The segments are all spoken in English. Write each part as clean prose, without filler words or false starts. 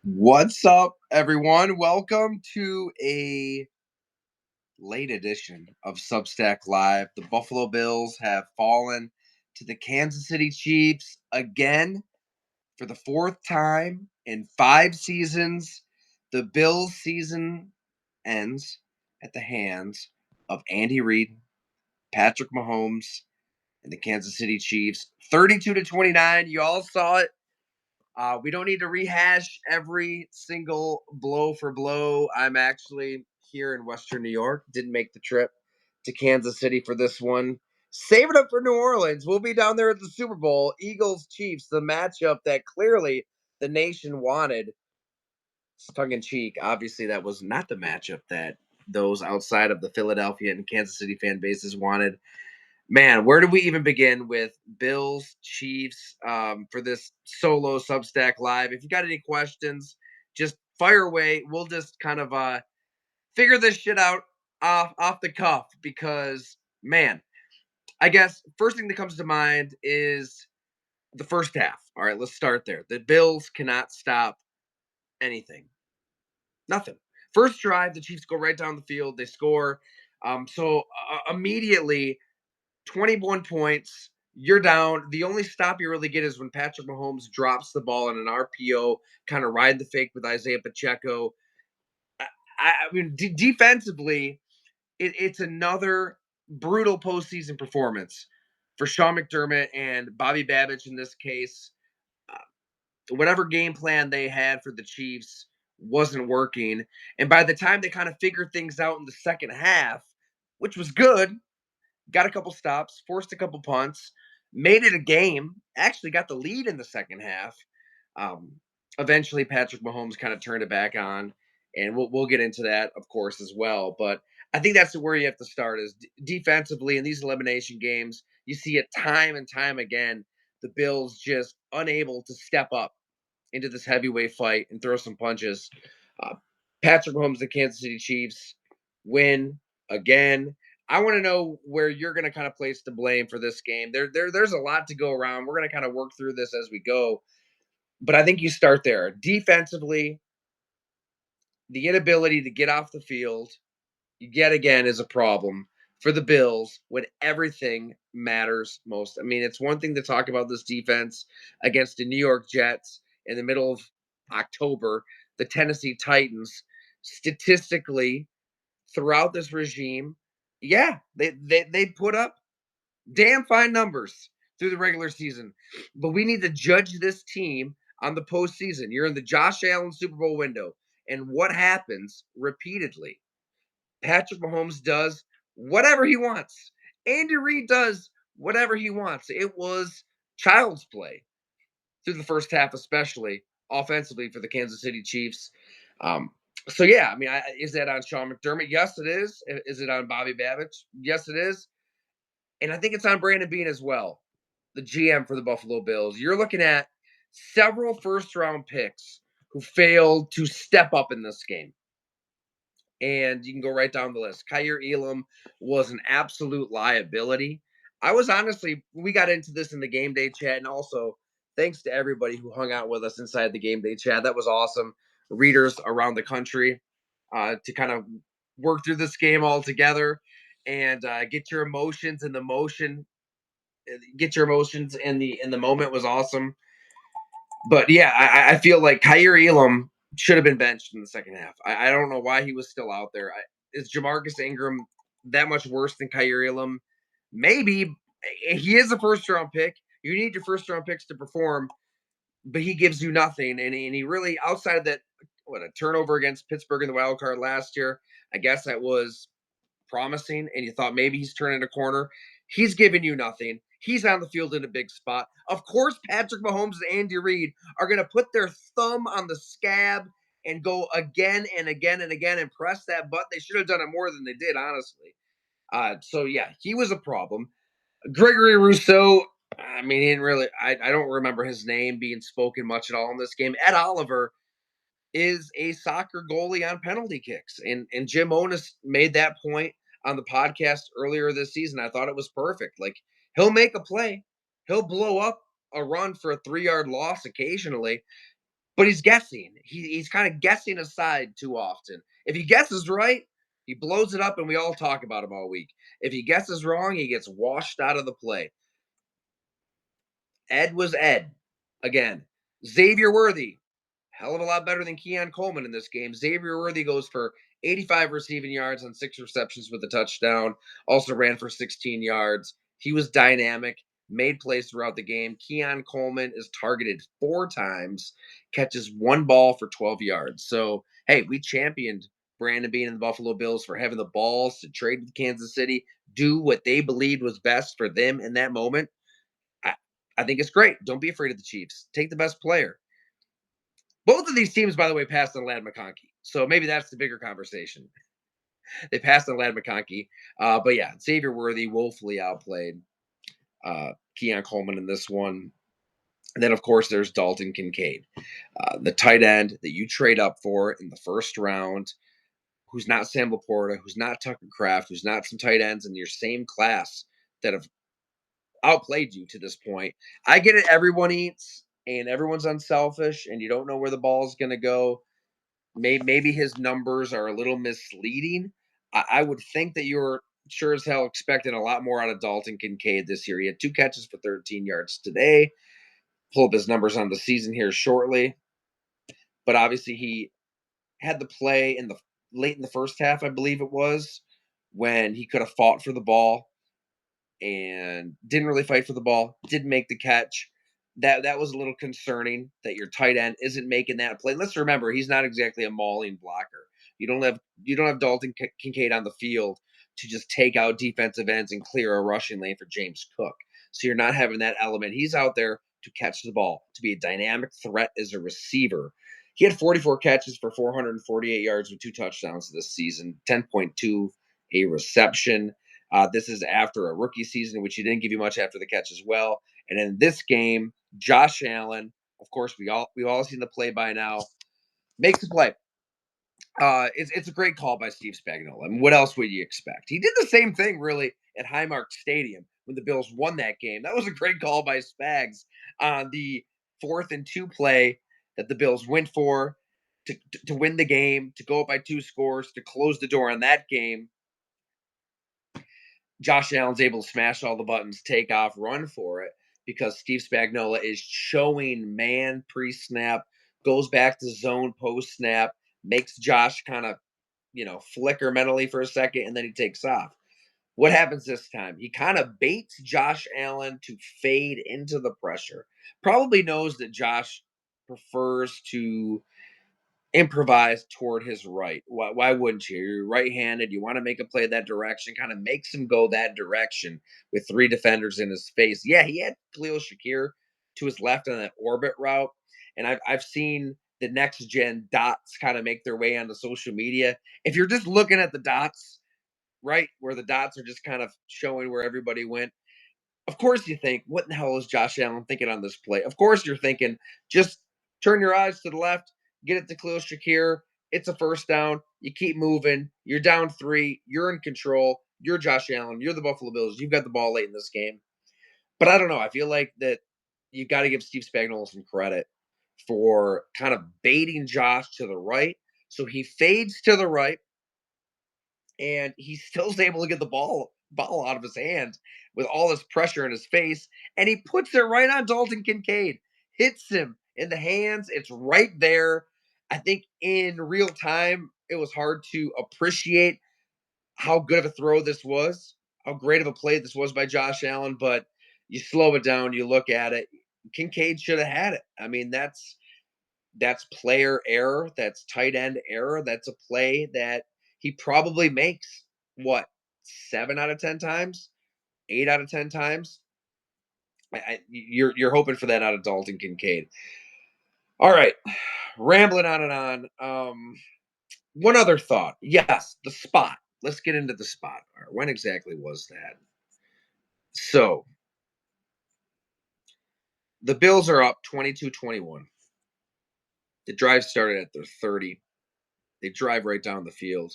What's up, everyone? Welcome to a late edition of Substack Live. The Buffalo Bills have fallen to the Kansas City Chiefs again for the fourth time in 5 seasons. The Bills season ends at the hands of Andy Reid, Patrick Mahomes, and the Kansas City Chiefs. 32-29. You all saw it. We don't need to rehash every single blow for blow. I'm actually here in Western New York. Didn't make the trip to Kansas City for this one. Save it up for New Orleans. We'll be down there at the Super Bowl. Eagles Chiefs, the matchup that clearly the nation wanted. Tongue in cheek, obviously, that was not the matchup that those outside of the Philadelphia and Kansas City fan bases wanted. Man, where do we even begin with Bills, Chiefs for this solo Substack Live? If you got any questions, just fire away. We'll just kind of figure this shit out off the cuff because, man, I guess first thing that comes to mind is the first half. All right, let's start there. The Bills cannot stop anything. Nothing. First drive, the Chiefs go right down the field. They score. Immediately, 21 points. You're down. The only stop you really get is when Patrick Mahomes drops the ball in an RPO, kind of ride the fake with Isaiah Pacheco. Defensively, it's another brutal postseason performance for Sean McDermott and Bobby Babich in this case. Whatever game plan they had for the Chiefs wasn't working. And by the time they kind of figured things out in the second half, which was good, got a couple stops, forced a couple punts, made it a game, actually got the lead in the second half. Um, Eventually, Patrick Mahomes kind of turned it back on, and we'll get into that, of course, as well. But I think that's where you have to start is defensively in these elimination games. You see it time and time again. The Bills just unable to step up into this heavyweight fight and throw some punches. Uh, Patrick Mahomes, the Kansas City Chiefs, win again. I want to know where you're going to kind of place the blame for this game. There's a lot to go around. We're going to kind of work through this as we go, but I think you start there. Defensively, the inability to get off the field yet again is a problem for the Bills when everything matters most. I mean, it's one thing to talk about this defense against the New York Jets in the middle of October, the Tennessee Titans. Statistically, throughout this regime, yeah, they put up damn fine numbers through the regular season. But we need to judge this team on the postseason. You're in the Josh Allen Super Bowl window. And what happens repeatedly? Patrick Mahomes does whatever he wants. Andy Reid does whatever he wants. It was child's play through the first half, especially offensively for the Kansas City Chiefs. Um, so yeah, I mean, is that on Sean McDermott? Yes, it is. Is it on Bobby Babich? Yes, it is. And I think it's on Brandon Beane as well, the GM for the Buffalo Bills. You're looking at several first round picks who failed to step up in this game. And you can go right down the list. Kyer Elam was an absolute liability. I was honestly, we got into this in the game day chat, and also thanks to everybody who hung out with us inside the game day chat. That was awesome. Readers around the country to kind of work through this game all together and get your emotions in the motion. Get your emotions in the moment was awesome. But yeah, I feel like Kyer Elam should have been benched in the second half. I don't know why he was still out there. Is Jamarcus Ingram that much worse than Kyer Elam? Maybe. He is a first round pick. You need your first round picks to perform, but he gives you nothing. And he really, outside of that, what a turnover against Pittsburgh in the wild card last year, I guess that was promising and you thought maybe he's turning a corner. He's giving you nothing. He's on the field in a big spot. Of course, Patrick Mahomes and Andy Reid are going to put their thumb on the scab and go again and again and again and press that button. They should have done it more than they did, honestly. So, yeah, he was a problem. Gregory Rousseau, I mean, he didn't really, I don't remember his name being spoken much at all in this game. Ed Oliver is a soccer goalie on penalty kicks. And Jim Onis made that point on the podcast earlier this season. I thought it was perfect. Like he'll make a play, he'll blow up a run for a 3-yard loss occasionally. but he's guessing. He's kind of guessing aside too often. If he guesses right, he blows it up, and we all talk about him all week. If he guesses wrong, he gets washed out of the play. Ed was Ed again. Xavier Worthy, hell of a lot better than Keon Coleman in this game. Xavier Worthy goes for 85 receiving yards on 6 receptions with a touchdown. Also ran for 16 yards. He was dynamic, made plays throughout the game. Keon Coleman is targeted 4 times, catches 1 ball for 12 yards. So, hey, we championed Brandon Beane and the Buffalo Bills for having the balls to trade with Kansas City, do what they believed was best for them in that moment. I, I think it's great. Don't be afraid of the Chiefs. Take the best player. Both of these teams, by the way, passed on Ladd McConkey. So maybe that's the bigger conversation. They passed on Ladd McConkey. But yeah, Xavier Worthy woefully outplayed Keon Coleman in this one. And then, of course, there's Dalton Kincaid, the tight end that you trade up for in the first round, who's not Sam Laporta, who's not Tucker Kraft, who's not some tight ends in your same class that have outplayed you to this point. I get it. Everyone eats and everyone's unselfish and you don't know where the ball is going to go. Maybe his numbers are a little misleading. I would think that you're sure as hell expecting a lot more out of Dalton Kincaid this year. He had 2 catches for 13 yards today. Pull up his numbers on the season here shortly. But obviously he had the play in the late in the first half, I believe it was, when he could have fought for the ball and didn't really fight for the ball, didn't make the catch. That was a little concerning that your tight end isn't making that play. Let's remember he's not exactly a mauling blocker. You don't have Dalton Kincaid on the field to just take out defensive ends and clear a rushing lane for James Cook. So you're not having that element. He's out there to catch the ball, to be a dynamic threat as a receiver. He had 44 catches for 448 yards with 2 touchdowns this season, 10.2 a reception. This is after a rookie season, which he didn't give you much after the catch as well. And in this game, Josh Allen, of course, we've all seen the play by now, makes the play. It's a great call by Steve Spagnuolo. I mean, what else would you expect? He did the same thing really at Highmark Stadium when the Bills won that game. That was a great call by Spags on the 4th-and-2 play that the Bills went for to win the game, to go up by 2 scores, to close the door on that game. Josh Allen's able to smash all the buttons, take off, run for it because Steve Spagnuolo is showing man pre-snap, goes back to zone post-snap, makes Josh kind of, flicker mentally for a second, and then he takes off. What happens this time? He kind of baits Josh Allen to fade into the pressure. Probably knows that Josh prefers to improvise toward his right. Why wouldn't you? You're right-handed. You want to make a play that direction. Kind of makes him go that direction with 3 defenders in his face. Yeah, he had Khalil Shakir to his left on that orbit route, and I've seen the next gen dots kind of make their way onto social media. If you're just looking at the dots, right, where the dots are just kind of showing where everybody went, of course you think, what in the hell is Josh Allen thinking on this play? Of course you're thinking, just turn your eyes to the left, get it to Khalil Shakir. It's a first down. You keep moving. You're down 3. You're in control. You're Josh Allen. You're the Buffalo Bills. You've got the ball late in this game. But I don't know. I feel like that you got to give Steve Spagnuolo some credit for kind of baiting Josh to the right. So he fades to the right and he still is able to get the ball out of his hand with all this pressure in his face, and he puts it right on Dalton Kincaid, hits him in the hands. It's right there. I think in real time, it was hard to appreciate how good of a throw this was, how great of a play this was by Josh Allen. But you slow it down, you look at it. Kincaid should have had it. I mean, that's player error. That's tight end error. That's a play that he probably makes what 7 out of 10 times, 8 out of 10 times. You're hoping for that out of Dalton Kincaid. All right, rambling on and on. One other thought. Yes, the spot. Let's get into the spot. All right, when exactly was that? So the Bills are up 22-21. The drive started at their 30. They drive right down the field.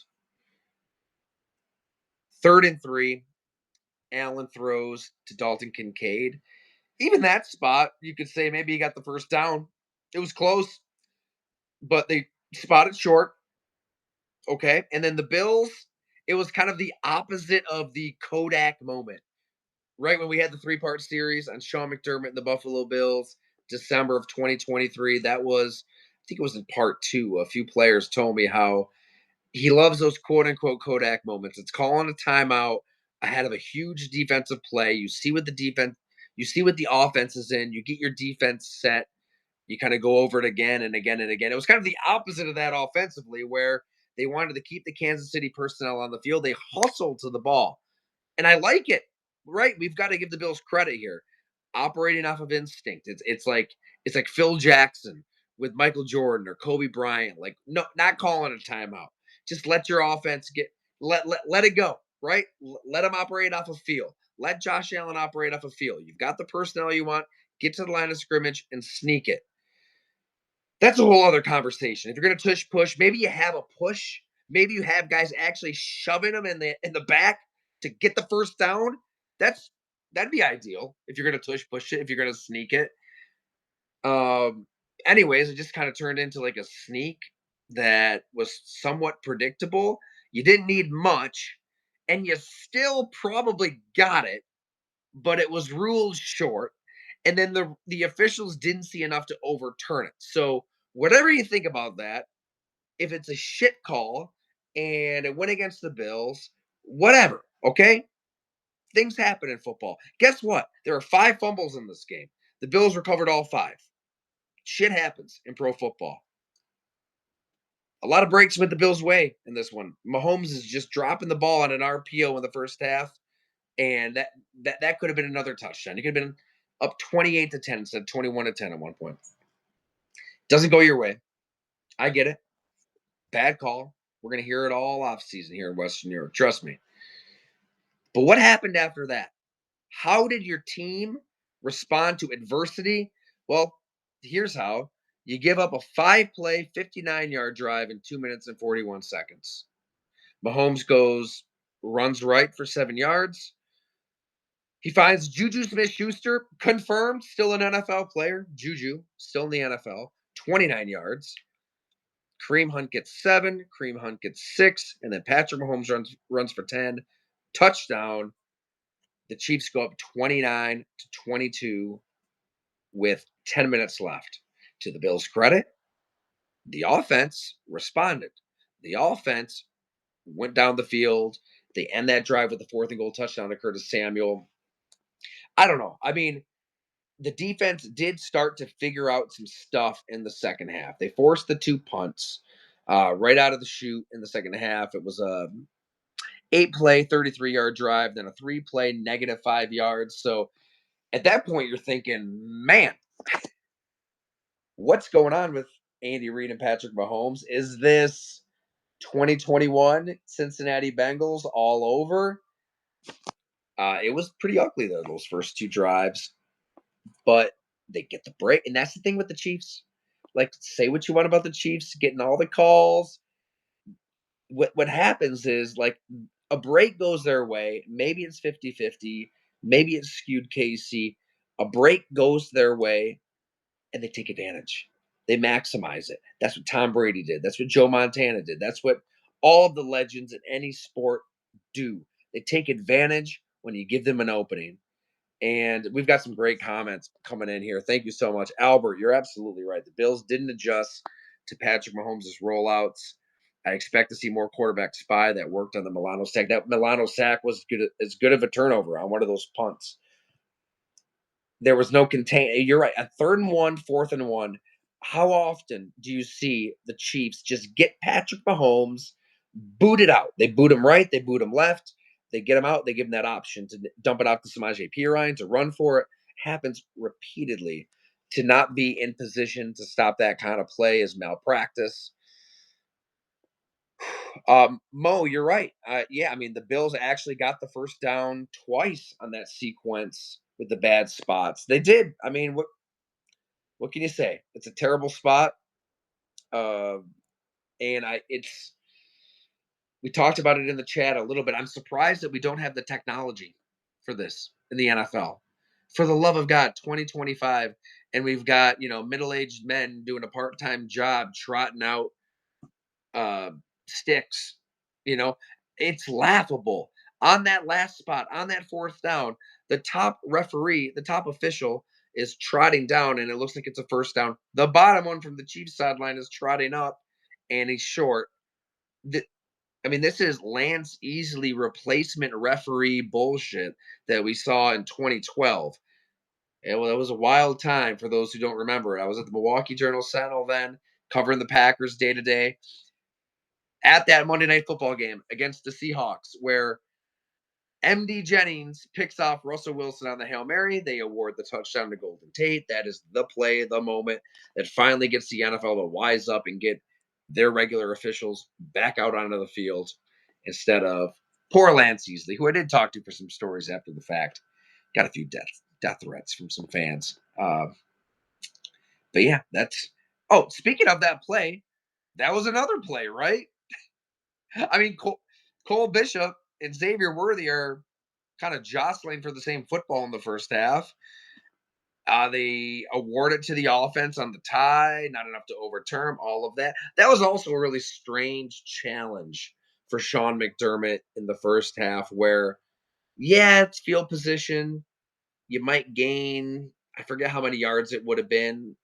3rd and 3. Allen throws to Dalton Kincaid. Even that spot, you could say maybe he got the first down. It was close. but they spotted short. Okay. And then the Bills, it was kind of the opposite of the Kodak moment, right? When we had the three-part series on Sean McDermott and the Buffalo Bills, December of 2023. That was, I think it was in part two. A few players told me how he loves those quote unquote Kodak moments. It's calling a timeout ahead of a huge defensive play. You see what the offense is in, you get your defense set, you kind of go over it again and again and again. It was kind of the opposite of that offensively, where they wanted to keep the Kansas City personnel on the field. They hustled to the ball. And I like it, right? We've got to give the Bills credit here. Operating off of instinct. It's like Phil Jackson with Michael Jordan or Kobe Bryant. Like, no, not calling a timeout. Just let your offense let it go, right? Let them operate off of feel. Let Josh Allen operate off of feel. You've got the personnel you want. Get to the line of scrimmage and sneak it. That's a whole other conversation. If you're gonna tush push, maybe you have a push. Maybe you have guys actually shoving them in the back to get the first down. That's that'd be ideal if you're gonna tush push it. If you're gonna sneak it. Um. Anyways, it just kind of turned into like a sneak that was somewhat predictable. You didn't need much, and you still probably got it, but it was ruled short. And then the officials didn't see enough to overturn it. So whatever you think about that, if it's a shit call and it went against the Bills, whatever. Okay, things happen in football. Guess what? There are 5 fumbles in this game. The Bills recovered all 5. Shit happens in pro football. A lot of breaks went the Bills' way in this one. Mahomes is just dropping the ball on an RPO in the first half, and that could have been another touchdown. It could have been up 28-10 instead of 21-10 at one point. Doesn't go your way. I get it. Bad call. We're gonna hear it all off season here in Western Europe. Trust me. But what happened after that? How did your team respond to adversity? Well, here's how. You give up a 5-play, 59-yard drive in 2 minutes and 41 seconds. Mahomes runs right for 7 yards. He finds Juju Smith-Schuster, confirmed, still an NFL player. Juju, still in the NFL, 29 yards. Kareem Hunt gets 7, Kareem Hunt gets 6, and then Patrick Mahomes runs for 10. Touchdown. The Chiefs go up 29-22 with 10 minutes left. To the Bills' credit, the offense responded. The offense went down the field. They end that drive with the fourth and goal touchdown to Curtis Samuel. I don't know. I mean, the defense did start to figure out some stuff in the second half. They forced the 2 punts right out of the chute in the second half. It was a 8-play, 33-yard drive, then a 3-play, -5 yards. So at that point, you're thinking, man, what's going on with Andy Reid and Patrick Mahomes? Is this 2021 Cincinnati Bengals all over? It was pretty ugly though, those first 2 drives, but they get the break, and that's the thing with the Chiefs. Like, say what you want about the Chiefs getting all the calls. What happens is, like, a break goes their way. Maybe it's 50-50. Maybe it's skewed KC. A break goes their way, and they take advantage. They maximize it. That's what Tom Brady did. That's what Joe Montana did. That's what all of the legends in any sport do. They take advantage when you give them an opening. And we've got some great comments coming in here. Thank you so much. Albert, you're absolutely right. The Bills didn't adjust to Patrick Mahomes' rollouts. I expect to see more quarterback spy that worked on the Milano sack. That Milano sack was as good of a turnover on one of those punts. There was no contain. You're right. At 3rd and 1, 4th and 1, how often do you see the Chiefs just get Patrick Mahomes booted out? They boot him right, they boot him left, they get him out, they give him that option to dump it off to Samaje Perine to run for it. Happens repeatedly. To not be in position to stop that kind of play is malpractice. Mo, you're right. Yeah, I mean, the Bills actually got the first down twice on that sequence with the bad spots. They did. I mean, what can you say? It's a terrible spot. Uh, and it's we talked about it in the chat a little bit. I'm surprised that we don't have the technology for this in the NFL. For the love of God, 2025, and we've got, middle-aged men doing a part-time job trotting out uh, sticks. You know, it's laughable. On that last spot, on that fourth down, the top referee, the top official is trotting down, and it looks like it's a first down. The bottom one from the Chiefs sideline is trotting up, and he's short. I mean, this is Lance Easley replacement referee bullshit that we saw in 2012. It was a wild time for those who don't remember it. I was at the Milwaukee Journal Sentinel then, covering the Packers day to day at that Monday Night Football game against the Seahawks, where MD Jennings picks off Russell Wilson on the Hail Mary. They award the touchdown to Golden Tate. That is the play, the moment that finally gets the NFL to wise up and get their regular officials back out onto the field instead of poor Lance Easley, who I did talk to for some stories after the fact. Got a few death threats from some fans. But yeah, that's. Oh, speaking of that play, that was another play, right? I mean, Cole Bishop and Xavier Worthy are kind of jostling for the same football in the first half. They award it to the offense on the tie, not enough to overturn all of that. That was also a really strange challenge for Sean McDermott in the first half, where, yeah, it's field position. You might gain, I forget how many yards it would have been.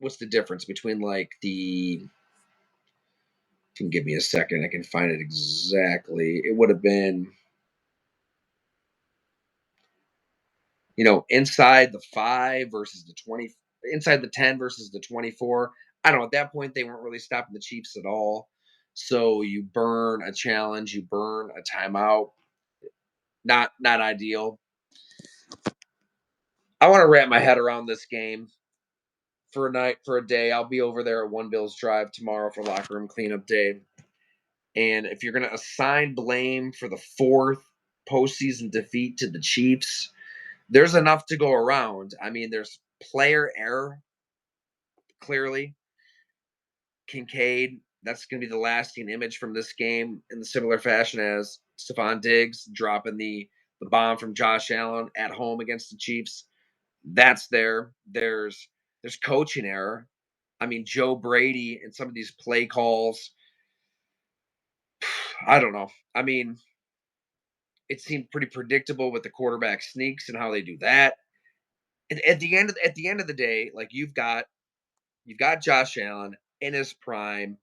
What's the difference between like the, can give me a second, I can find it exactly. It would have been, inside the 5 versus the 20, inside the 10 versus the 24. I don't know. At that point, they weren't really stopping the Chiefs at all. So you burn a challenge, you burn a timeout. Not ideal. I want to wrap my head around this game for a night, for a day. I'll be over there at One Bills Drive tomorrow for locker room cleanup day. And if you're going to assign blame for the fourth postseason defeat to the Chiefs, there's enough to go around. I mean, there's player error, clearly. Kincaid, that's going to be the lasting image from this game in the similar fashion as Stephon Diggs dropping the bomb from Josh Allen at home against the Chiefs. That's there. There's coaching error. I mean, Joe Brady and some of these play calls. I don't know. I mean, it seemed pretty predictable with the quarterback sneaks and how they do that. And at the end of the day, like you've got Josh Allen in his prime.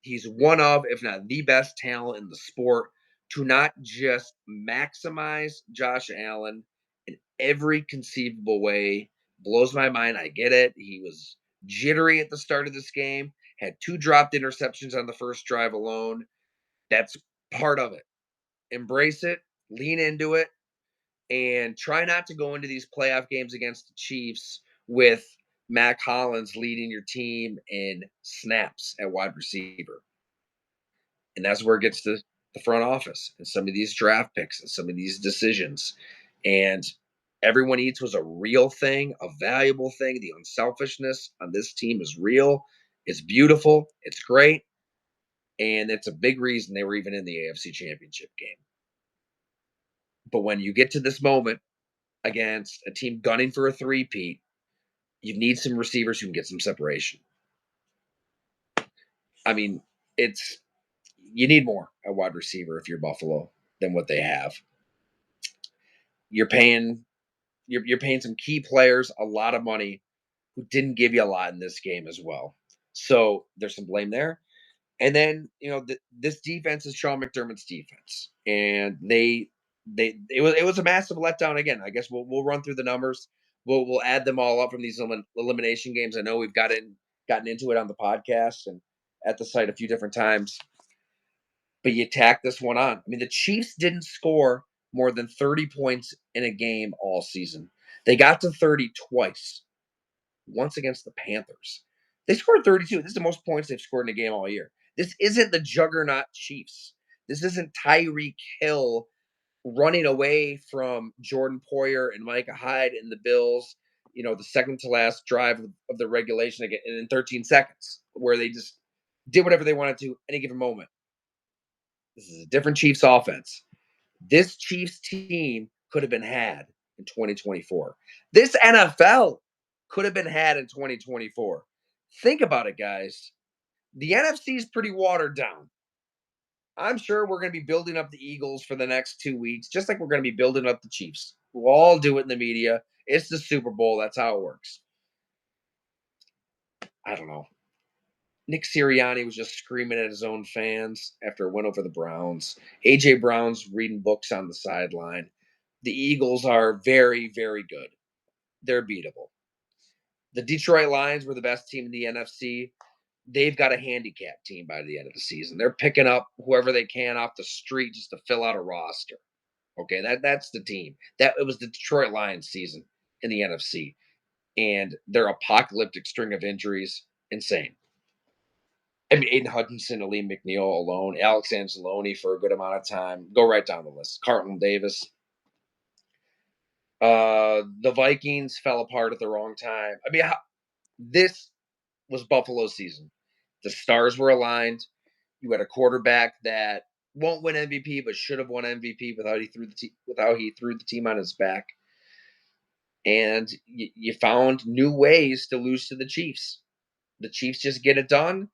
He's one of, if not the best talent in the sport. To not just maximize Josh Allen in every conceivable way blows my mind. I get it. He was jittery at the start of this game, had 2 dropped interceptions on the first drive alone. That's part of it. Embrace it, lean into it, and try not to go into these playoff games against the Chiefs with Mac Hollins leading your team in snaps at wide receiver. And that's where it gets to the front office and some of these draft picks and some of these decisions. And everyone eats was a real thing, a valuable thing. The unselfishness on this team is real. It's beautiful. It's great. And it's a big reason they were even in the AFC Championship game. But when you get to this moment against a team gunning for a three-peat, you need some receivers who can get some separation. I mean, it's you need more at wide receiver if you're Buffalo than what they have. You're paying you're paying some key players a lot of money who didn't give you a lot in this game as well. So there's some blame there. And then this defense is Sean McDermott's defense, and it was a massive letdown again. I guess we'll run through the numbers. We'll add them all up from these elimination games. I know we've gotten into it on the podcast and at the site a few different times, but you tack this one on. I mean, the Chiefs didn't score more than 30 points in a game all season. They got to 30 twice, once against the Panthers. They scored 32. This is the most points they've scored in a game all year. This isn't the juggernaut Chiefs. This isn't Tyreek Hill running away from Jordan Poyer and Micah Hyde in the Bills, the second to last drive of the regulation again in 13 seconds, where they just did whatever they wanted to any given moment. This is a different Chiefs offense. This Chiefs team could have been had in 2024. This NFL could have been had in 2024. Think about it, guys. The NFC is pretty watered down. I'm sure we're going to be building up the Eagles for the next 2 weeks, just like we're going to be building up the Chiefs. We'll all do it in the media. It's the Super Bowl. That's how it works. I don't know. Nick Sirianni was just screaming at his own fans after a win over the Browns. A.J. Brown's reading books on the sideline. The Eagles are very, very good. They're beatable. The Detroit Lions were the best team in the NFC. They've got a handicap team by the end of the season. They're picking up whoever they can off the street just to fill out a roster. Okay, that's the team. That it was the Detroit Lions season in the NFC, and their apocalyptic string of injuries, insane. I mean, Aiden Hutchinson, Aleem McNeil alone, Alex Anzalone for a good amount of time. Go right down the list. Carlton Davis. The Vikings fell apart at the wrong time. I mean, this was Buffalo's season. The stars were aligned. You had a quarterback that won't win MVP, but should have won MVP without he threw the team on his back. And you found new ways to lose to the Chiefs. The Chiefs just get it done.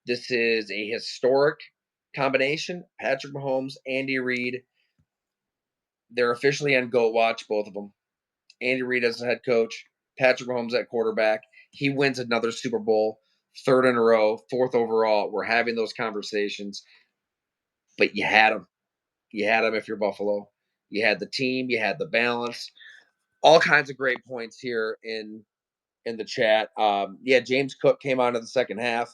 This is a historic combination. Patrick Mahomes, Andy Reid. They're officially on GOAT watch, both of them. Andy Reid as the head coach, Patrick Mahomes at quarterback. He wins another Super Bowl, third in a row, fourth overall. We're having those conversations, but you had them. You had them if you're Buffalo. You had the team. You had the balance. All kinds of great points here in the chat. Yeah, James Cook came on in the second half.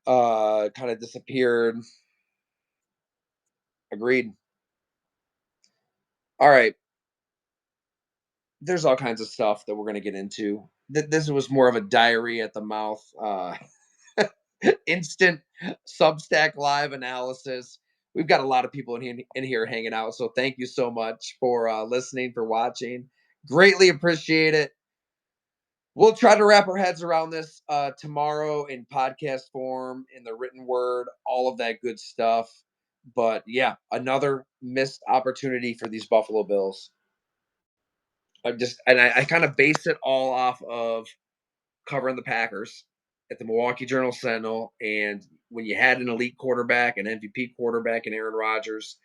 Kind of disappeared. Agreed. All right. There's all kinds of stuff that we're going to get into. This was more of a diary at the mouth, instant Substack live analysis. We've got a lot of people in here hanging out. So thank you so much for listening, for watching. Greatly appreciate it. We'll try to wrap our heads around this tomorrow in podcast form, in the written word, all of that good stuff. But yeah, another missed opportunity for these Buffalo Bills. I kind of base it all off of covering the Packers at the Milwaukee Journal Sentinel. And when you had an elite quarterback, an MVP quarterback in Aaron Rodgers,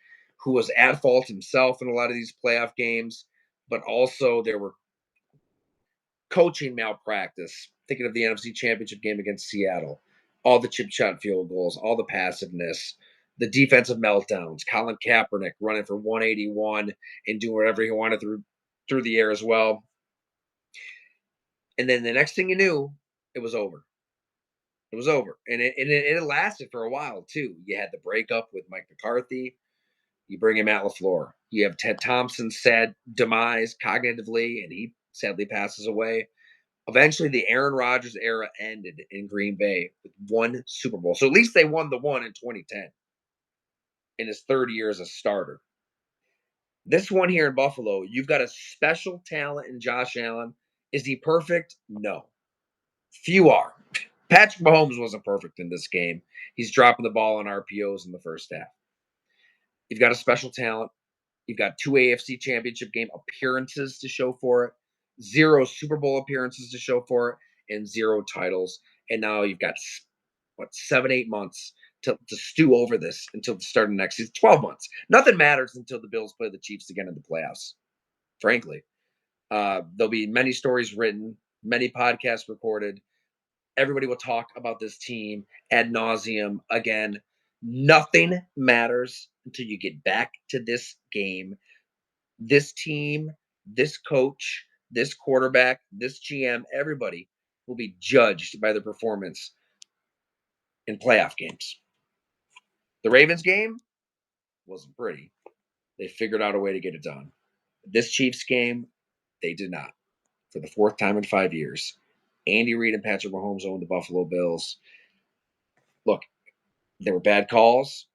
who was at fault himself in a lot of these playoff games, but also there were coaching malpractice. Thinking of the NFC Championship game against Seattle, all the chip shot field goals, all the passiveness, the defensive meltdowns, Colin Kaepernick running for 181 and doing whatever he wanted through the air as well. And then the next thing you knew, it was over. It was over, and it lasted for a while too. You had the breakup with Mike McCarthy. You bring in Matt LaFleur. You have Ted Thompson's sad demise cognitively, and he sadly passes away. Eventually, the Aaron Rodgers era ended in Green Bay with one Super Bowl. So at least they won the one in 2010 in his third year as a starter. This one here in Buffalo, you've got a special talent in Josh Allen. Is he perfect? No. Few are. Patrick Mahomes wasn't perfect in this game. He's dropping the ball on RPOs in the first half. You've got a special talent. You've got 2 AFC Championship game appearances to show for it, 0 Super Bowl appearances to show for it, and 0 titles. And now you've got, 7, 8 months to stew over this until the start of next season. 12 months. Nothing matters until the Bills play the Chiefs again in the playoffs, frankly. There'll be many stories written, many podcasts recorded. Everybody will talk about this team ad nauseum again. Nothing matters until you get back to this game. This team, this coach, this quarterback, this GM, everybody will be judged by their performance in playoff games. The Ravens game wasn't pretty. They figured out a way to get it done. This Chiefs game, they did not. For the 4th time in 5 years, Andy Reid and Patrick Mahomes owned the Buffalo Bills. Look, there were bad calls.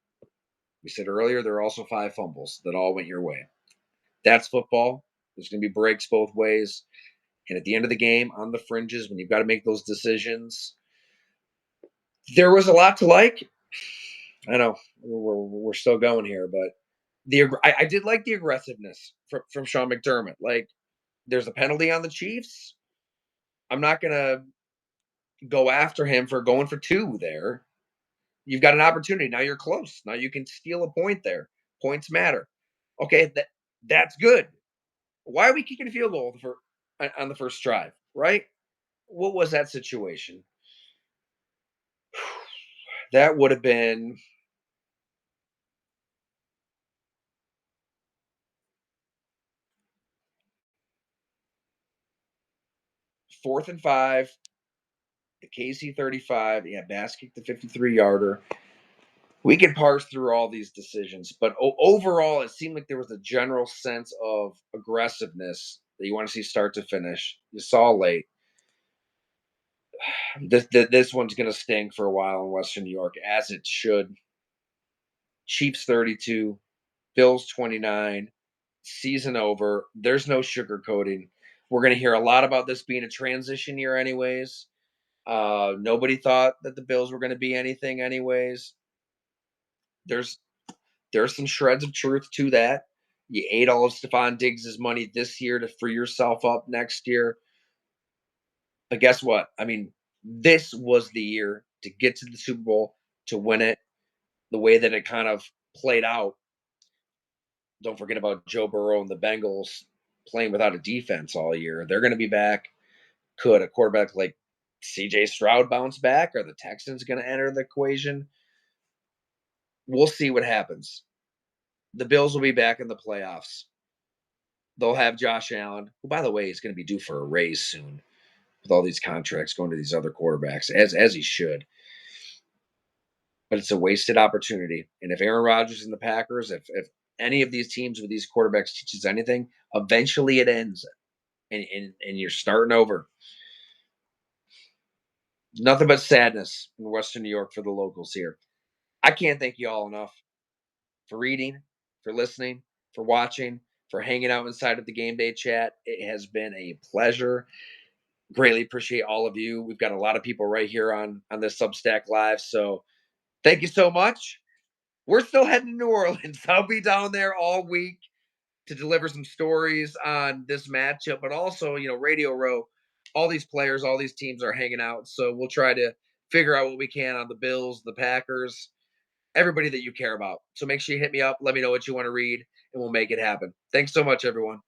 We said earlier there were also 5 fumbles that all went your way. That's football. There's going to be breaks both ways. And at the end of the game, on the fringes, when you've got to make those decisions, there was a lot to like. I know we're still going here, but I did like the aggressiveness from Sean McDermott. Like, there's a penalty on the Chiefs. I'm not gonna go after him for going for two there. You've got an opportunity. Now you're close. Now you can steal a point there. Points matter. Okay, that's good. Why are we kicking a field goal for on the first drive? Right? What was that situation? That would have been 4th and 5, the KC 35. Yeah, Bass kicked the 53-yarder. We could parse through all these decisions, but overall, it seemed like there was a general sense of aggressiveness that you want to see start to finish. You saw late. This one's going to stink for a while in Western New York, as it should. Chiefs 32, Bills 29, season over. There's no sugarcoating. We're going to hear a lot about this being a transition year, anyways. Nobody thought that the Bills were going to be anything, anyways. There's there's some shreds of truth to that. You ate all of Stephon Diggs's money this year to free yourself up next year. But guess what? I mean, this was the year to get to the Super Bowl, to win it the way that it kind of played out. Don't forget about Joe Burrow and the Bengals playing without a defense all year. They're going to be back. Could a quarterback like CJ Stroud bounce back? Are the Texans going to enter the equation? We'll see what happens. The Bills will be back in the playoffs. They'll have Josh Allen, who, by the way, is going to be due for a raise soon with all these contracts going to these other quarterbacks, as he should. But it's a wasted opportunity. And if Aaron Rodgers and the Packers, if any of these teams with these quarterbacks teaches anything, eventually it ends, and you're starting over. Nothing but sadness in Western New York for the locals here. I can't thank you all enough for reading, for listening, for watching, for hanging out inside of the game day chat. It has been a pleasure. Greatly appreciate all of you. We've got a lot of people right here on this Substack live. So thank you so much. We're still heading to New Orleans. I'll be down there all week to deliver some stories on this matchup, but also, Radio Row, all these players, all these teams are hanging out. So we'll try to figure out what we can on the Bills, the Packers, everybody that you care about. So make sure you hit me up. Let me know what you want to read, and we'll make it happen. Thanks so much, everyone.